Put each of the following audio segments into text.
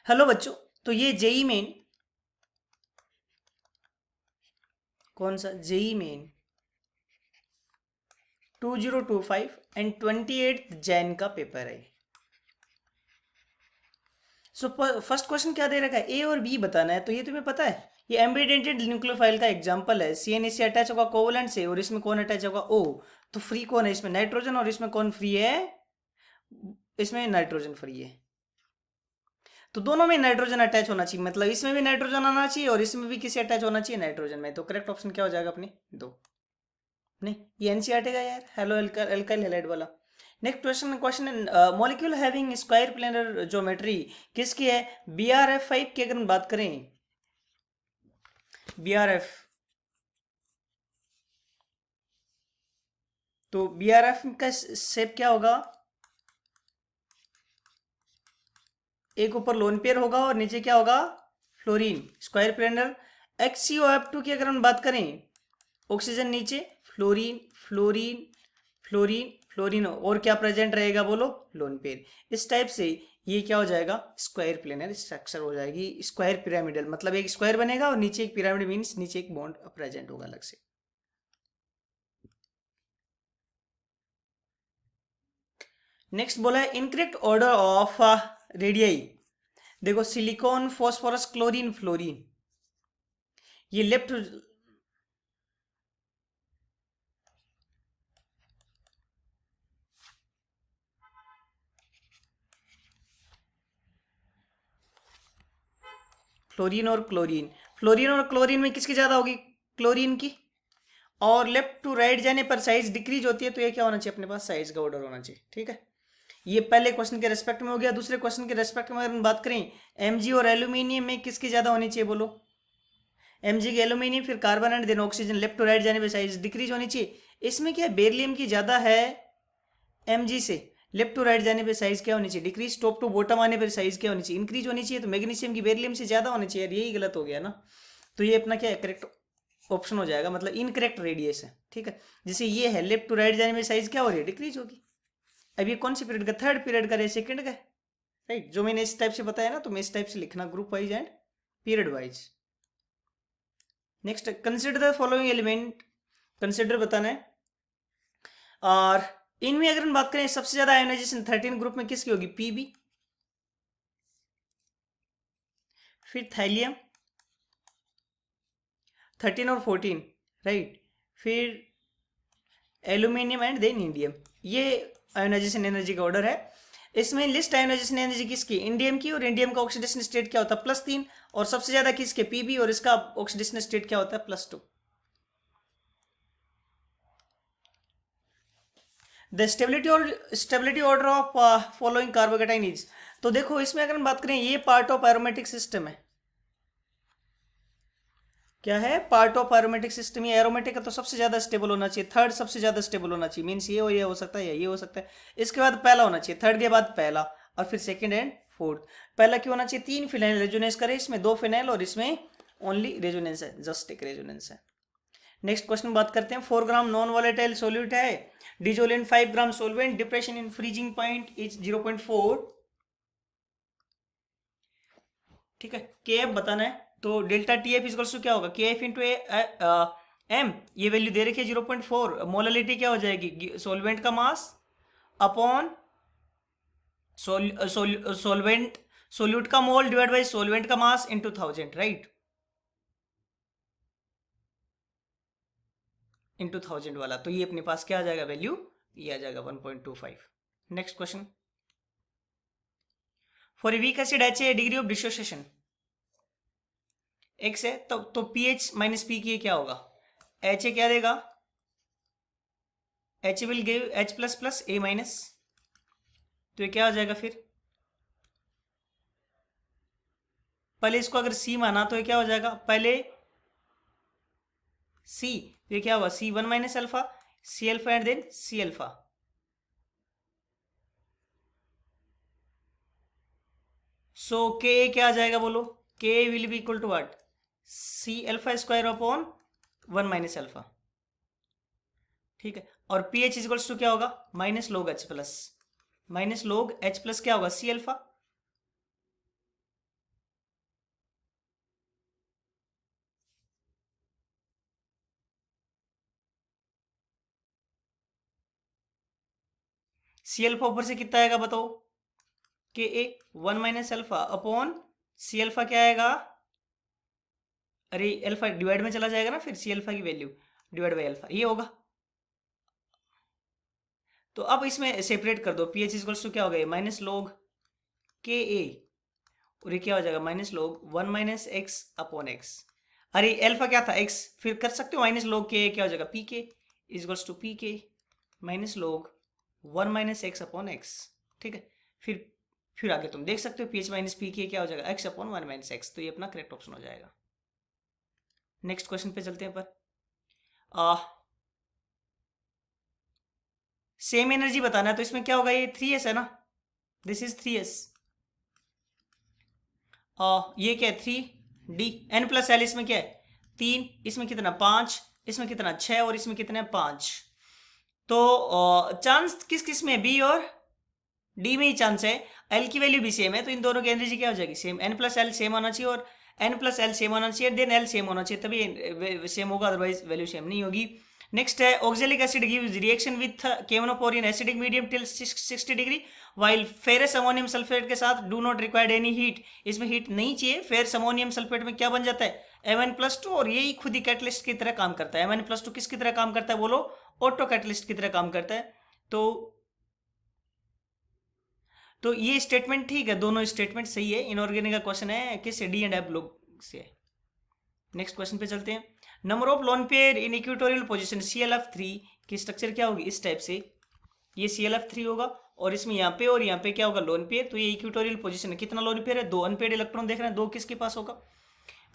Hello बच्चों। तो ये जेई मेन, कौन सा जेई मेन 2025 एंड 28 जैन का पेपर है। सो फर्स्ट क्वेश्चन क्या दे रखा है, ए और बी बताना है। तो ये तुम्हें पता है, ये एम्बिडेंटेड न्यूक्लियोफाइल का एग्जांपल है। सीएन इससे अटैच होगा कोवलेंट से, और इसमें कौन अटैच होगा, ओ। तो फ्री कौन है इसमें, नाइट्रोजन, और इसमें कौन फ्री है, इसमें नाइट्रोजन फ्री है। तो दोनों में नाइट्रोजन अटैच होना चाहिए, मतलब इसमें भी नाइट्रोजन आना चाहिए और इसमें भी किसी अटैच होना चाहिए नाइट्रोजन में। तो करेक्ट ऑप्शन क्या हो जाएगा अपने दो। नहीं, ये एनसीईआरटी का यार, हेलो अल्काइल हैलाइड वाला। Next question question molecule having square planar geometry किसकी है, BRF5 की अगर हम बात करें, BRF, तो BRF का शेप क्या होगा, एक ऊपर लोन पेयर होगा और नीचे क्या होगा, फ्लोरीन स्क्वायर प्लेनर। XCOF2 की अगर हम बात करें, ऑक्सीजन नीचे, फ्लोरीन फ्लोरीन फ्लोरीन फ्लोरीन, और क्या प्रेजेंट रहेगा बोलो, लोन पेयर। इस टाइप से ये क्या हो जाएगा, स्क्वायर प्लेनर स्ट्रक्चर हो जाएगी, स्क्वायर पिरामिडल, मतलब एक स्क्वायर बनेगा और नीचे एक पिरामिड, मीन्स नीचे एक बॉन्ड प्रेजेंट होगा अलग से। नेक्स्ट बोला है इनकरेक्ट ऑर्डर ऑफ रेडियाई। देखो सिलिकॉन फॉस्फोरस क्लोरीन फ्लोरीन, ये लेफ्ट, फ्लोरीन और क्लोरीन, फ्लोरीन और क्लोरीन में किसकी ज्यादा होगी, क्लोरीन की। और लेफ्ट टू राइट जाने पर साइज डिक्रीज होती है, तो ये क्या होना चाहिए अपने पास, साइज का ऑर्डर होना चाहिए। ठीक है, ये पहले क्वेश्चन के रेस्पेक्ट में हो गया। दूसरे क्वेश्चन के रेस्पेक्ट में अगर हम बात करें, Mg और एल्यूमिनियम में किसकी ज्यादा होनी चाहिए बोलो, Mg की एल्यूमिनियम, फिर carbon and then oxygen, left to right जाने पर साइज डिक्रीज होनी चाहिए। इसमें क्या है, बेरिलियम की ज्यादा है Mg से, लेफ्ट टू राइट जाने पे साइज क्या होनी चाहिए, डिक्रीज, टॉप टू बॉटम आने पर साइज क्या होनी चाहिए, इंक्रीज होनी चाहिए। तो मैग्नीशियम की बेरिलियम से ज्यादा होनी चाहिए, यही गलत हो गया ना। तो ये अपना क्या है, करेक्ट ऑप्शन हो जाएगा, मतलब इनकरेक्ट रेडियस है। ठीक है, जैसे ये है लेफ्ट टू राइट जाने में साइज क्या हो रही है, डिक्रीज होगी। अब ये कौन सी पीरियड का, थर्ड पीरियड का है, सेकंड का है, राइट। जो मैंने इस टाइप से बताया ना, तो मैं इस टाइप से लिखना, group wise and period wise. Next, consider the following element, consider बताना है। और इनमें अगर हम बात करें, सबसे ज्यादा आयोनाइजेशन 13 ग्रुप में किसकी होगी, पीबी, फिर थैलियम 13 और 14, राइट, फिर एल्यूमिनियम एंड देन इंडियम। ये आयोनाइजेशन एनर्जी का ऑर्डर है। इसमें लिस्ट आयोनाइजेशन एनर्जी किसकी, इंडियम की, और इंडियम का ऑक्सीडेशन स्टेट क्या होता है, +3, और सबसे ज्यादा किसके, पीबी, और इसका ऑक्सीडेशन स्टेट क्या होता है, +2। The stability order of following carbocation is. तो देखो इसमें अगर हम बात करें, ये पार्ट ऑफ एरोमेटिक सिस्टम है, क्या है, पार्ट ऑफ एरोमेटिक सिस्टम। ये एरोमेटिक है तो सबसे ज्यादा स्टेबल होना चाहिए, थर्ड सबसे ज्यादा स्टेबल होना चाहिए, मीन्स ये हो सकता है या ये हो सकता है। इसके बाद पहला होना चाहिए, थर्ड के बाद पहला, और फिर सेकंड एंड फोर्थ। पहला क्यों होना चाहिए, 3 फिनाइल रेजोनेंस करे, इसमें 2 फिनाइल और इसमें ओनली रेजोनेंस है, जस्ट एक रेजोनेंस है। नेक्स्ट क्वेश्चन बात करते हैं, 4 ग्राम नॉन वॉलेटाइल सोल्यूट है, dissolving 5 gram solvent, depression in freezing point is 0.4। ठीक है, के एफ बताना है। तो delta T F equals to क्या होगा, के एफ इंटू एम, ये वैल्यू दे रखी है 0.4। मोललिटी क्या हो जाएगी, सोलवेंट का मास अपॉन सोलवेंट, सोल्यूट का मोल डिवाइड बाई सोलवेंट का मास इंटू 1000, राइट, इंटू 1000 वाला। तो ये अपने पास क्या आ जाएगा वैल्यू, ये आ जाएगा 1.25। Next question, for a weak acid H A degree of dissociation x है, तो पी एच माइनस पी की क्या होगा, एच ए क्या देगा, H will give H plus plus A minus. तो ये क्या आ जाएगा फिर, पहले इसको अगर सी माना तो ये क्या हो जाएगा, पहले सी, तो ये क्या हुआ, C1 minus alpha, C alpha and then C alpha. So K क्या आ जाएगा बोलो, K will be equal to what, C alpha square upon 1 minus alpha. ठीक है, और पी एच इजक्वल्स टू क्या होगा, माइनस लोग एच प्लस, माइनस लोग एच प्लस क्या होगा, सी अल्फा। सी अल्फा ऊपर से कितना आएगा बताओ, K A 1 minus alpha upon C alpha क्या आएगा, अरे अल्फा डिवाइड में चला जाएगा ना, फिर सी अल्फा की वैल्यू डिवाइड बाई अल्फा ये होगा। तो अब इसमें सेपरेट कर दो, पी एच इक्वल्स टू क्या हो गया माइनस लॉग के ए, और ये क्या हो जाएगा minus log 1 minus x upon x, अरे अल्फा क्या था एक्स, फिर कर सकते हो माइनस लॉग के क्या हो जाएगा पी के इक्वल्स टू पी के minus log 1 minus x upon x, ठीक है। फिर आगे तुम देख सकते हो पी एच माइनस पी के क्या हो जाएगा एक्स अपॉन 1 माइनस एक्स, तो ये अपना करेक्ट ऑप्शन हो जाएगा। नेक्स्ट क्वेश्चन पे चलते हैं पर सेम एनर्जी बताना है, तो इसमें क्या होगा ये 3s है ना, दिस इज 3s, ये क्या है 3d n प्लस एल, इसमें क्या है 3, इसमें कितना 5, इसमें कितना 6 और इसमें कितना 5, तो चांस किस किस में बी और डी में ही चांस है, एल की वैल्यू भी सेम है, तो इन दोनों की एनर्जी क्या हो जाएगी same, N plus L same होना चाहिए और एन प्लस एल सेम होना चाहिए, देन एल सेम होना चाहिए तभी सेम होगा, अदरवाइज वैल्यू सेम नहीं होगी। नेक्स्ट है oxalic acid gives reaction with केमोनोपोर in acidic medium till 60 degree, while ferrous ammonium sulphate के साथ do not required any heat, इसमें हीट नहीं चाहिए, फेरस अमोनियम सल्फेट में क्या बन जाता है Mn+2, और यही खुद ही कैटलिस्ट की तरह काम करता है। Mn+2 किसकी तरह काम करता है बोलो, ऑटो कैटलिस्ट की तरह काम करता है। तो ये स्टेटमेंट ठीक है, दोनों स्टेटमेंट सही है। इनऑर्गेनिक का क्वेश्चन है किस डी एंड एफ लोग से। नेक्स्ट क्वेश्चन पे चलते हैं। Number of lone pair in equatorial position ClF3 की स्ट्रक्चर क्या होगी इस टाइप से, ये ClF3 होगा और इसमें यहाँ पे और यहाँ पे क्या होगा लोन पेयर, तो ये इक्वेटोरियल पोजीशन है, कितना लोन पेयर है 2 अनपेड इलेक्ट्रॉन देख रहे हैं, 2 किसके पास होगा।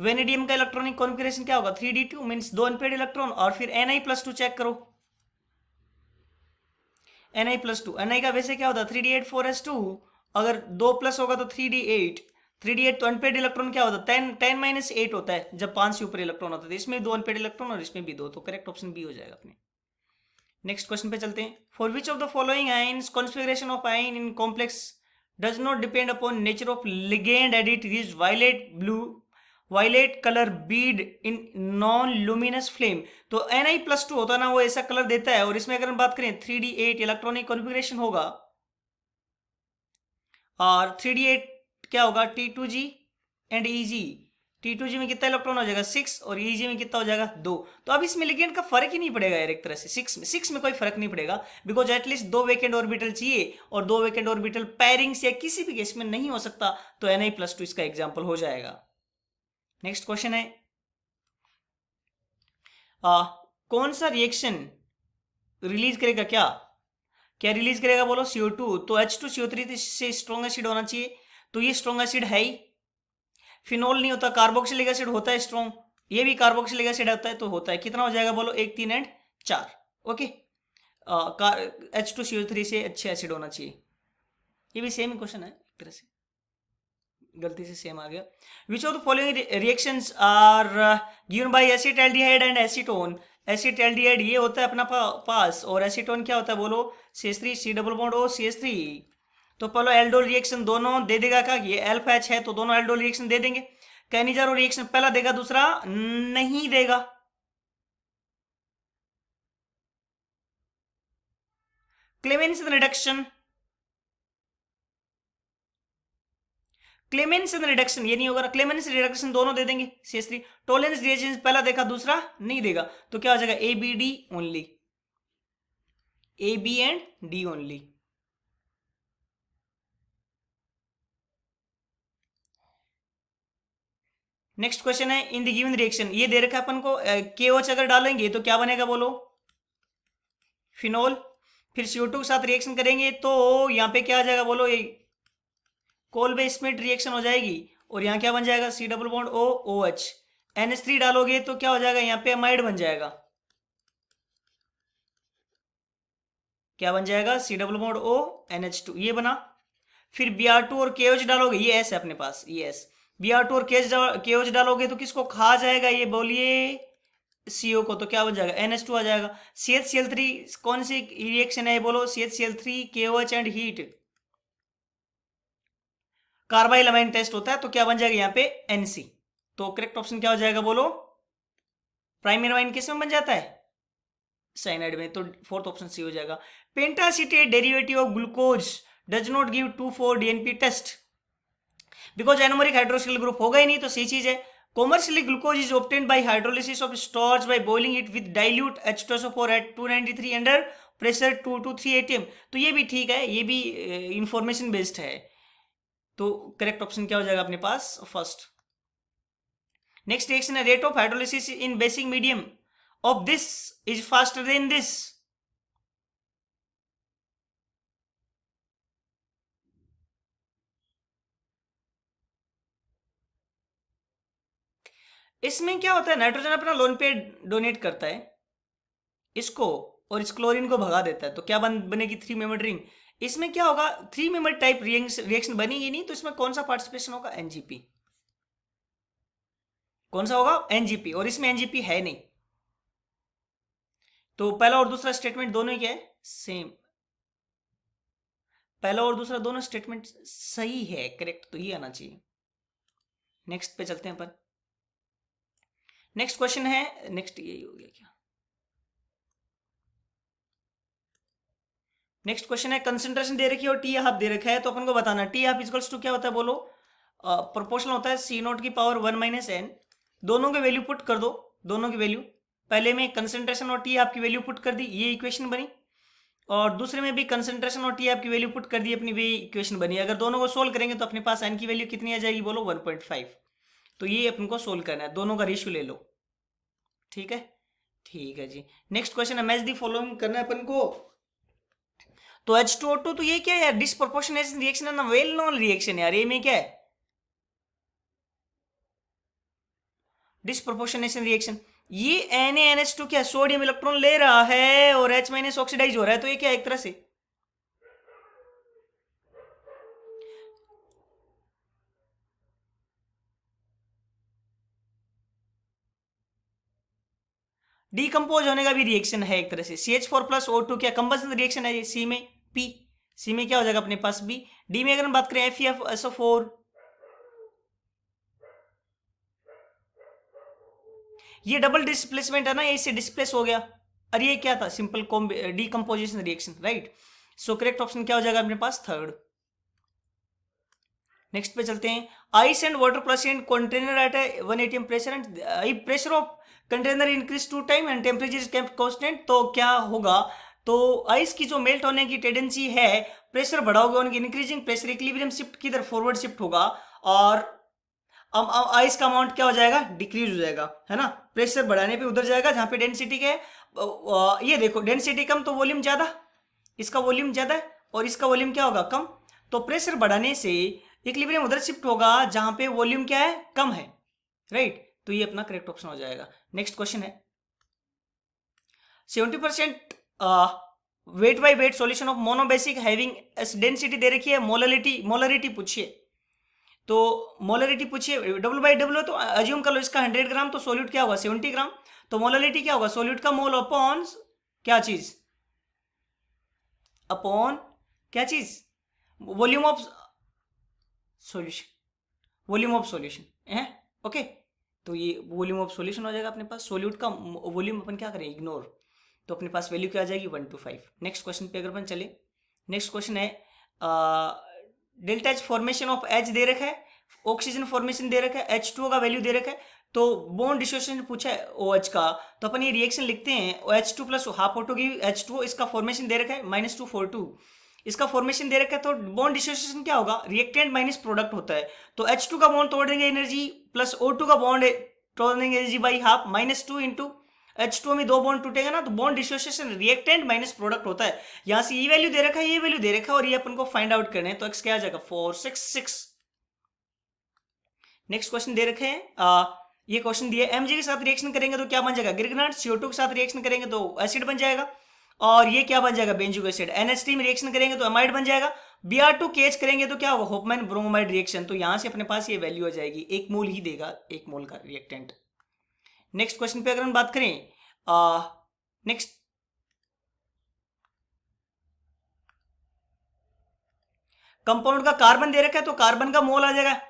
वेनेडियम का इलेक्ट्रॉनिक कॉन्फिगरेशन क्या होगा 3d2 मीन्स 2 अनपेड इलेक्ट्रॉन, और फिर Ni+2 चेक करो, Ni+2 Ni का वैसे क्या होता है 3d8 4s2, अगर 2 प्लस होगा तो 3d8, 3d8 तो अनपेड इलेक्ट्रॉन क्या होता है 10 8 होता है जब 5 से ऊपर इलेक्ट्रॉन होता है, तो इसमें 2 अनपेड इलेक्ट्रॉन और इसमें भी 2, तो करेक्ट ऑप्शन बी हो जाएगा अपने। नेक्स्ट क्वेश्चन पे चलते हैं। For which of the following ions configuration of ion in complex does not depend upon nature of ligand and it is violet colour bead in non luminous flame, तो Ni+2 होता है ना वो ऐसा colour देता है, और इसमें अगर हम बात करें 3d8 इलेक्ट्रॉनिक कॉन्फिगरेशन होगा और 3d8 क्या होगा T2g एंड Eg, T2g में कितना इलेक्ट्रॉन हो जाएगा 6 और Eg में कितना हो जाएगा 2, तो अब इसमें लिगेंड का फर्क ही नहीं पड़ेगा यार, एक तरह से 6 में कोई फर्क नहीं पड़ेगा, बिकॉज एटलीस्ट 2 वेकेंट ऑर्बिटल चाहिए और 2 वेकेंट ऑर्बिटल पैरिंग्स या किसी भी केस में नहीं हो सकता, तो Ni+2 इसका एग्जाम्पल हो जाएगा। नेक्स्ट क्वेश्चन है कौन सा रिएक्शन रिलीज करेगा, क्या रिलीज करेगा बोलो CO2, तो H2CO3 से स्ट्रॉन्ग एसिड होना चाहिए, तो ये स्ट्रॉन्ग एसिड है ही, फिनोल नहीं होता, कार्बोक्सिलिक एसिड होता है स्ट्रॉन्ग, ये भी कार्बोक्सिलिक एसिड होता है, तो होता है कितना हो जाएगा बोलो 1 3 एंड 4, ओके। H2CO3 से अच्छे एसिड होना चाहिए, ये भी सेम क्वेश्चन है एक तरह से, गलती से सेम आ गया। Which of the following reactions are given by acetaldehyde and acetone, acetaldehyde ये होता है अपना पास, और एसीटोन क्या होता है बोलो CH3 C double bond O CH3, तो पहले एल्डोल रिएक्शन दोनों दे देगा क्या, ये अल्फा H है तो दोनों एल्डोल रिएक्शन दे देंगे, कैनिजारो रिएक्शन पहला देगा दूसरा नहीं देगा। क्लेमेंसन रिडक्शन, क्लेमेंसन रिडक्शन ये नहीं होगा ना, क्लेमेंसन रिडक्शन दोनों दे देंगे CH3, टोलेंस रिएक्शन पहला देखा दूसरा नहीं देगा, तो क्या हो जाएगा ABD only, AB and D only. Next question है इन द गिवन रिएक्शन, ये दे रखा है अपन को KOH अगर डालेंगे तो क्या बनेगा बोलो फिनोल, फिर CO2 के साथ रिएक्शन करेंगे तो यहाँ पे क्या आ जाएगा बोलो ये कोलबे स्मिथ रिएक्शन हो जाएगी, और यहाँ क्या बन जाएगा C double bond O OH, NH3 डालोगे तो क्या हो जाएगा यहाँ पे अमाइड बन जाएगा, क्या बन जाएगा C double bond O NH2 ये बना, फिर Br2 और KOH डालोगे, ये S है अपने पास, ये S, Br2 और KOH डालोगे तो किसको खा जाएगा ये बोलिए CO को, तो क्या बन जाएगा NH2 आ जाएगा। CHCl3 कौन सी रिएक्शन है बोलो CHCl3 KOH and heat, carbylamine test होता है, तो क्या बन जाएगा यहाँ पे NC, तो करेक्ट ऑप्शन क्या हो जाएगा बोलो प्राइमरी अमाइन किस में बन जाता है साइनाइड में, तो फोर्थ ऑप्शन सी हो जाएगा। Pentaacetate derivative of glucose does not give 2,4 DNP test because anomeric hydroxyl group होगा ही नहीं, तो सही चीज है। Commercially glucose is obtained by hydrolysis of starch by boiling it with dilute H2SO4 at 293 under pressure 2 to 3 atm। तो ये भी ठीक है, ये भी इंफॉर्मेशन बेस्ड है। तो करेक्ट ऑप्शन क्या हो जाएगा अपने पास, फर्स्ट। नेक्स्ट रिएक्शन है rate of hydrolysis in basic medium of this is faster than this. इसमें क्या होता है, नाइट्रोजन अपना लोन पेयर डोनेट करता है इसको और इस क्लोरीन को भगा देता है, तो क्या बनेगी 3 मेंबर्ड रिंग। इसमें क्या होगा, 3 मेंबर टाइप रिएक्शन बनेगी नहीं, तो इसमें कौन सा पार्टिसिपेशन होगा, एनजीपी। कौन सा होगा, एनजीपी, और इसमें एनजीपी है नहीं। तो पहला और दूसरा स्टेटमेंट दोनों ही क्या है, सेम। पहला और दूसरा दोनों स्टेटमेंट सही है, करेक्ट, तो ये आना चाहिए। नेक्स्ट पे चलते हैं अपन। नेक्स्ट क्वेश्चन है, नेक्स्ट यही हो गया क्या, नेक्स्ट क्वेश्चन है कंसंट्रेशन दे रखी है और टी हाफ दे रखा है, तो अपन को बताना टी हाफ इक्वल्स टू क्या होता है, बोलो। प्रोपोर्शनल होता है C0 की पावर 1 - n। दोनों के वैल्यू पुट कर दो, दोनों की वैल्यू। पहले में कंसंट्रेशन और टी हाफ की वैल्यू पुट कर दी, ये इक्वेशन बनी। और दूसरे में भी कंसंट्रेशन और टी हाफ की वैल्यू पुट कर दी, अपनी वे इक्वेशन बनी। अगर दोनों को सोल्व करेंगे तो अपने पास n की वैल्यू कितनी आ जाएगी, बोलो 1.5। तो ये अपन को सोल्व करना है, दोनों का रेशियो ले लो, ठीक है। ठीक है जी, नेक्स्ट क्वेश्चन है मैच दी फॉलोइंग करना है अपन को। तो H2O2, तो ये क्या है यार, डिसप्रोपोर्शनेशन रिएक्शन है ना, वेल नोन रिएक्शन है यार। ये में क्या है, डिसप्रोपोर्शनेशन रिएक्शन। ये NaNH2 क्या, सोडियम इलेक्ट्रॉन ले रहा है और H- ऑक्सीडाइज हो रहा है, तो ये क्या है, एक तरह से डीकंपोज होने का भी रिएक्शन है एक तरह से। CH4 + O2 क्या कंबशन रिएक्शन है, ये सी में P, सी में क्या हो जाएगा अपने पास B। डी में अगर हम बात करें FeFSO4, ये डबल डिस्प्लेसमेंट है ना, ये इससे डिस्प्लेस हो गया। और ये क्या था, simple decomposition reaction, right. So correct option क्या हो जाएगा अपने पास, थर्ड। नेक्स्ट पे चलते हैं। Ice and water plus in container at 1 atm pressure and pressure of container increase 2 time and temperature is kept constant, तो क्या होगा, तो आइस की जो मेल्ट होने की टेंडेंसी है, प्रेशर बढ़ाओगे उनकी इंक्रीजिंग प्रेशर इक्विलिब्रियम शिफ्ट की तरफ फॉरवर्ड शिफ्ट होगा, और अब आइस का अमाउंट क्या हो जाएगा, डिक्रीज हो जाएगा, है ना। प्रेशर बढ़ाने पे उधर जाएगा जहां पे डेंसिटी है, ये देखो डेंसिटी कम तो वॉल्यूम ज्यादा, इसका वॉल्यूम ज्यादा है और इसका वॉल्यूम क्या होगा, कम। तो प्रेशर बढ़ाने से इक्विलिब्रियम उधर शिफ्ट होगा जहां पे वॉल्यूम क्या है, कम है, राइट। तो ये अपना करेक्ट ऑप्शन हो जाएगा। नेक्स्ट क्वेश्चन है 70% weight by weight solution of monobasic having density दे रखी है, मोलरिटी पूछिए। तो मोलरिटी पूछिए, W/W, तो अज्यूम कर लो इसका 100 ग्राम, तो सोल्यूट क्या होगा 70 ग्राम। तो मोलरिटी क्या होगा, सोल्यूट का मोल अपॉन क्या चीज, अपॉन क्या चीज, volume of solution, volume of solution है, ओके। तो ये वॉल्यूम ऑफ सॉल्यूशन हो जाएगा अपने पास। सोल्यूट का वॉल्यूम अपन क्या करें, इग्नोर, तो अपने पास वैल्यू क्या आ जाएगी 1 to 5। नेक्स्ट क्वेश्चन पे अगर अपन चले, नेक्स्ट क्वेश्चन है delta H formation of H दे रखा है, ऑक्सीजन फॉर्मेशन दे रखा है, H2O का वैल्यू दे रखा है, तो बॉन्ड डिसोसिएशन पूछा है OH का, तो अपन ये रिएक्शन लिखते हैं OH2 + हाफ O2 की H2O, इसका फॉर्मेशन दे रखा है -242, इसका फॉर्मेशन दे रखा है। तो बॉन्ड डिसोसिएशन क्या होगा, रिएक्टेंट माइनस प्रोडक्ट होता है। तो H2 का बॉन्ड तोड़ देंगे एनर्जी प्लस O2 का बॉन्ड तोड़ देंगे energy by half, -2 into H2O में 2 बॉन्ड टूटेगा ना, तो bond dissociation reactant minus product होता है। यहां से ये वैल्यू दे रखा है, ये वैल्यू दे रखा है, और ये अपन को फाइंड आउट करना है, तो x क्या आ जाएगा 466। नेक्स्ट क्वेश्चन दे रखे हैं, ये क्वेश्चन दिए Mg के साथ रिएक्शन करेंगे तो क्या बन जाएगा, गिरगनाट। CO2 के साथ रिएक्शन करेंगे तो एसिड बन जाएगा, और ये क्या बन जाएगा, बेंजोइक एसिड। NH3 में रिएक्शन करेंगे तो अमाइड बन जाएगा। Br2 KH करेंगे तो क्या होगा, होपमैन ब्रोमाइड रिएक्शन। तो यहां से अपने पास ये वैल्यू आ जाएगी, 1 मोल ही देगा, 1 मोल का रिएक्टेंट। नेक्स्ट क्वेश्चन पे अगर हम बात करें, नेक्स्ट कंपाउंड का कार्बन दे रखा है, तो कार्बन का मोल आ जाएगा